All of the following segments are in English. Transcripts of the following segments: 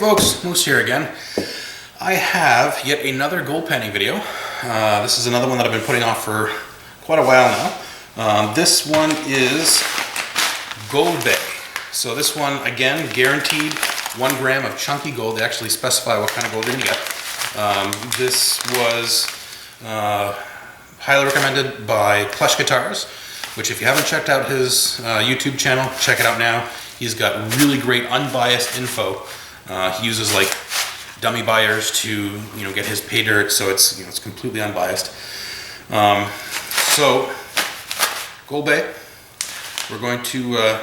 folks, Moose here again. I have yet another gold panning video. This is another one that I've been putting off for quite a while now. This one is GoldBay. So this one, again, guaranteed 1 gram of chunky gold. They actually specify what kind of gold you're going to get. This was highly recommended by Plush Guitars, which if you haven't checked out his YouTube channel, check it out now. He's got really great unbiased info. He uses like dummy buyers to get his Paydirt, so it's completely unbiased. So GoldBay, we're going to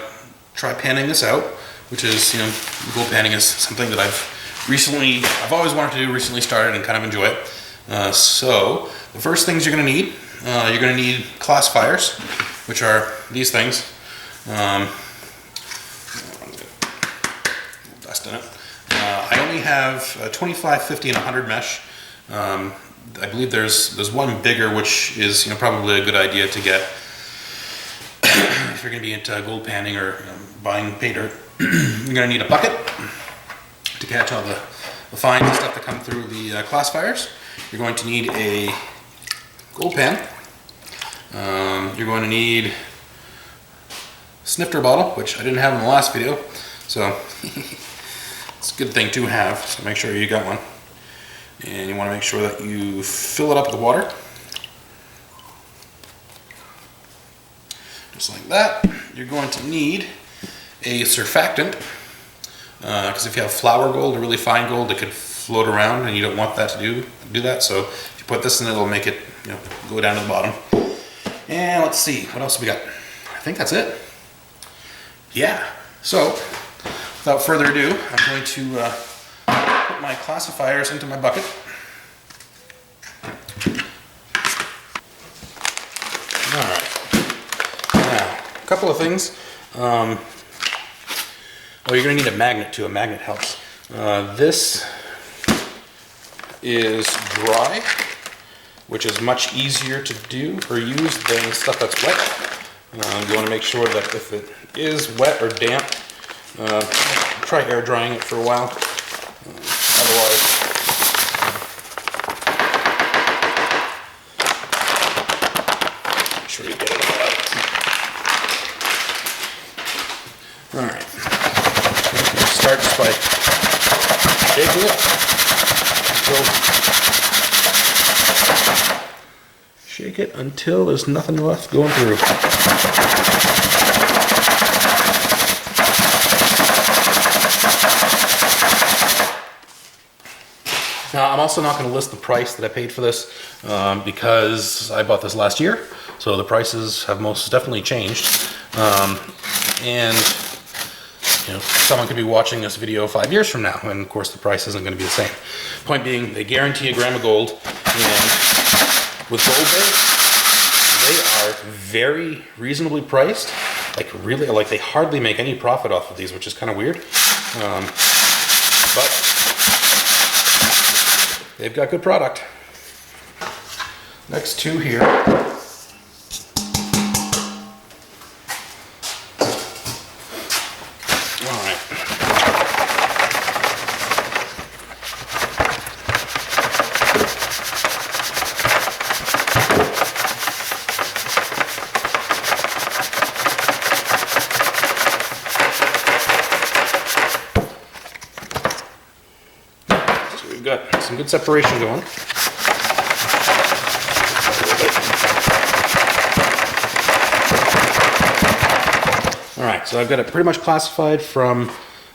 try panning this out, which is gold panning is something that I've always wanted to do, recently started, and kind of enjoy it. So the first things you're going to need, classifiers, which are these things. Dust in it. I only have 25, 50, and 100 mesh. I believe there's one bigger, which is probably a good idea to get if you're going to be into gold panning or buying Paydirt. You're going to need a bucket to catch all the fine stuff that come through the classifiers. You're going to need a gold pan. You're going to need a snifter bottle, which I didn't have in the last video, so it's a good thing to have, so make sure you got one. And you want to make sure that you fill it up with water. Just like that. You're going to need a surfactant, because if you have flour gold or really fine gold, it could float around and you don't want that to do that. So if you put this in, it'll make it go down to the bottom. And let's see, what else have we got? I think that's it. Yeah, so without further ado, I'm going to put my classifiers into my bucket. Alright, now, a couple of things. You're going to need a magnet too. A magnet helps. This is dry, which is much easier to do or use than stuff that's wet. You want to make sure that if it is wet or damp, try air drying it for a while. Otherwise, make sure you get it all out. Alright. Start just by shaking it shake it until there's nothing left going through. Now, I'm also not going to list the price that I paid for this because I bought this last year, so the prices have most definitely changed. And someone could be watching this video 5 years from now, and of course the price isn't going to be the same. Point being, they guarantee a gram of gold, and with GoldBay, they are very reasonably priced. Like they hardly make any profit off of these, which is kind of weird. But they've got good product. Next two here. Alright. So we've got some good separation going. Alright, so I've got it pretty much classified from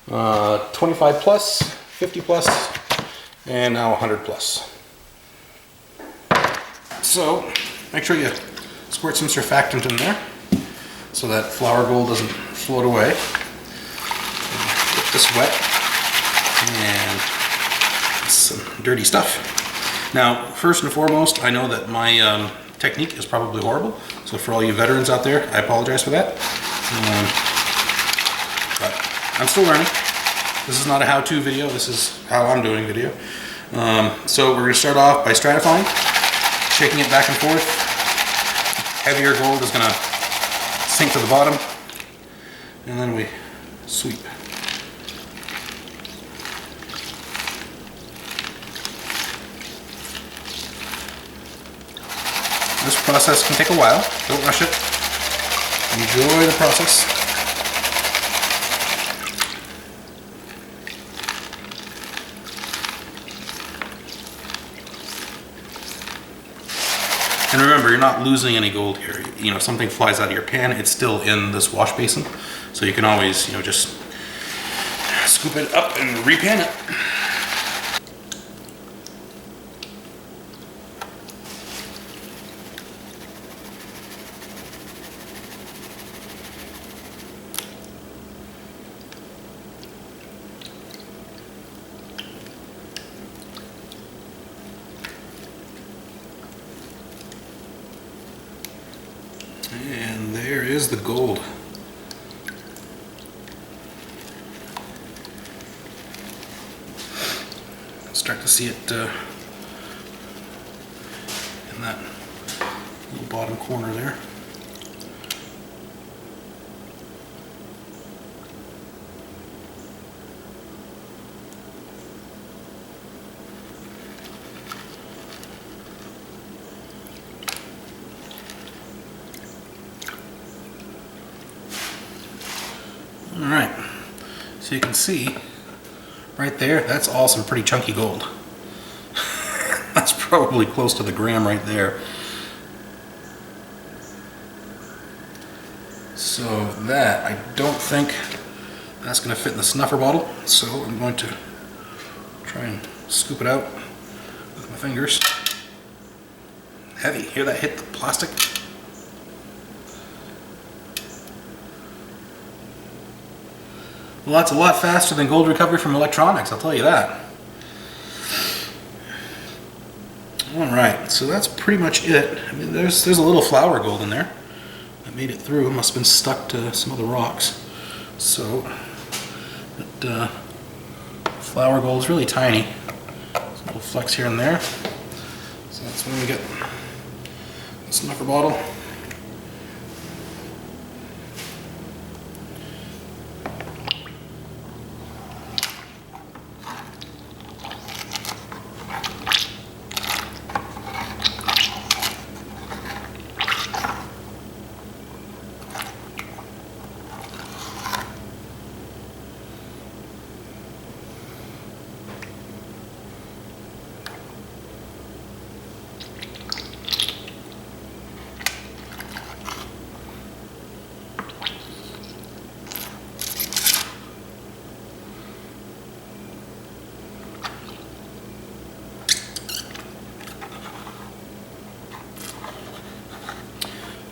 25 plus, 50 plus, and now 100 plus. So make sure you squirt some surfactant in there so that flour gold doesn't float away. Get this wet and some dirty stuff. Now, first and foremost, I know that my technique is probably horrible, so for all you veterans out there, I apologize for that. But I'm still learning. This is not a how-to video, this is how I'm doing video. So we're going to start off by stratifying, shaking it back and forth. Heavier gold is going to sink to the bottom, and then we sweep. this process can take a while. Don't rush it. Enjoy the process. And remember, you're not losing any gold here. You know, if something flies out of your pan, it's still in this wash basin. So you can always, you know, just scoop it up and repan it. And there is the gold. Start to see it in that little bottom corner there. All right, so you can see right there, that's all some pretty chunky gold. That's probably close to the gram right there. So that, I don't think that's going to fit in the snuffer bottle, so I'm going to try and scoop it out with my fingers. Heavy, hear that hit the plastic? Well, that's a lot faster than gold recovery from electronics, I'll tell you that. Alright, so that's pretty much it. I mean, there's a little flour gold in there that made it through. It must have been stuck to some of the rocks. So, but, flour gold is really tiny. Some little flecks here and there. So that's when we get the snuffer bottle.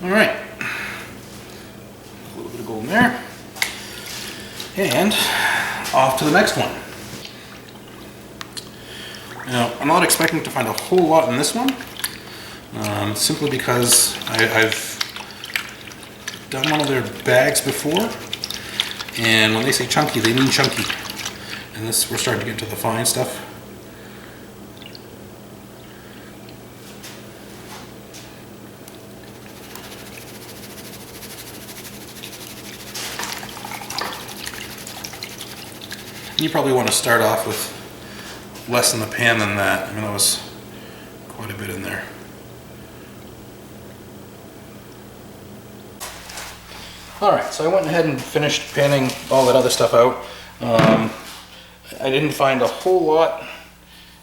Alright, a little bit of gold in there, and off to the next one. Now, I'm not expecting to find a whole lot in this one, simply because I've done one of their bags before, and when they say chunky, they mean chunky. And this, we're starting to get to the fine stuff. You probably want to start off with less in the pan than that. I mean, that was quite a bit in there. Alright, so I went ahead and finished panning all that other stuff out. I didn't find a whole lot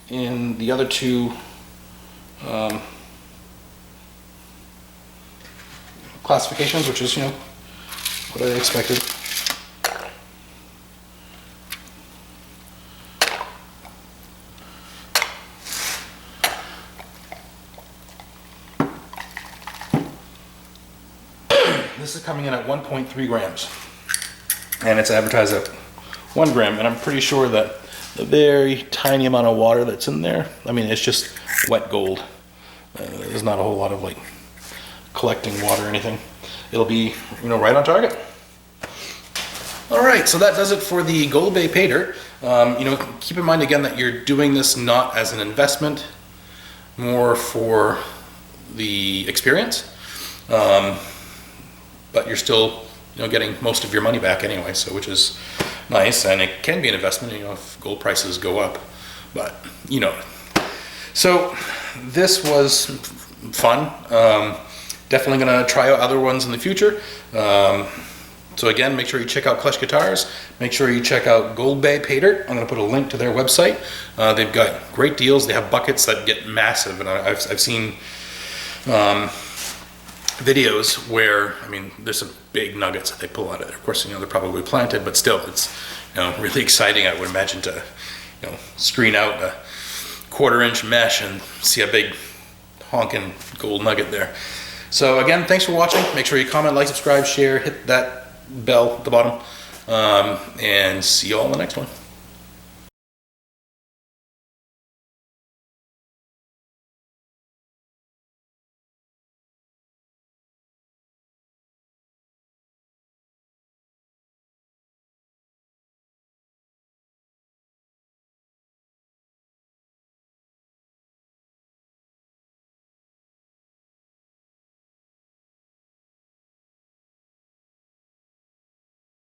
in the other two classifications, which is, you know, what I expected. This is coming in at 1.3 grams, and it's advertised at 1 gram, and I'm pretty sure that the very tiny amount of water that's in there, I mean, it's just wet gold. There's not a whole lot of like collecting water or anything. It'll be, you know, right on target. All right, so that does it for the GoldBay Paydirt. You know, keep in mind again that you're doing this not as an investment, more for the experience. But you're still, you know, getting most of your money back anyway, so which is nice, and it can be an investment, you know, if gold prices go up, but you know. So this was fun. Definitely gonna try out other ones in the future. So again, make sure you check out Clutch Guitars. Make sure you check out GoldBay Paydirt. I'm gonna put a link to their website. They've got great deals. They have buckets that get massive, and I've seen videos where, I mean, there's some big nuggets that they pull out of there. Of course, you know, they're probably planted, but still, it's, you know, really exciting. I would imagine to, you know, screen out a 1/4 inch mesh and see a big honking gold nugget there. So again, thanks for watching. Make sure you comment, like, subscribe, share, hit that bell at the bottom, and see you all in the next one.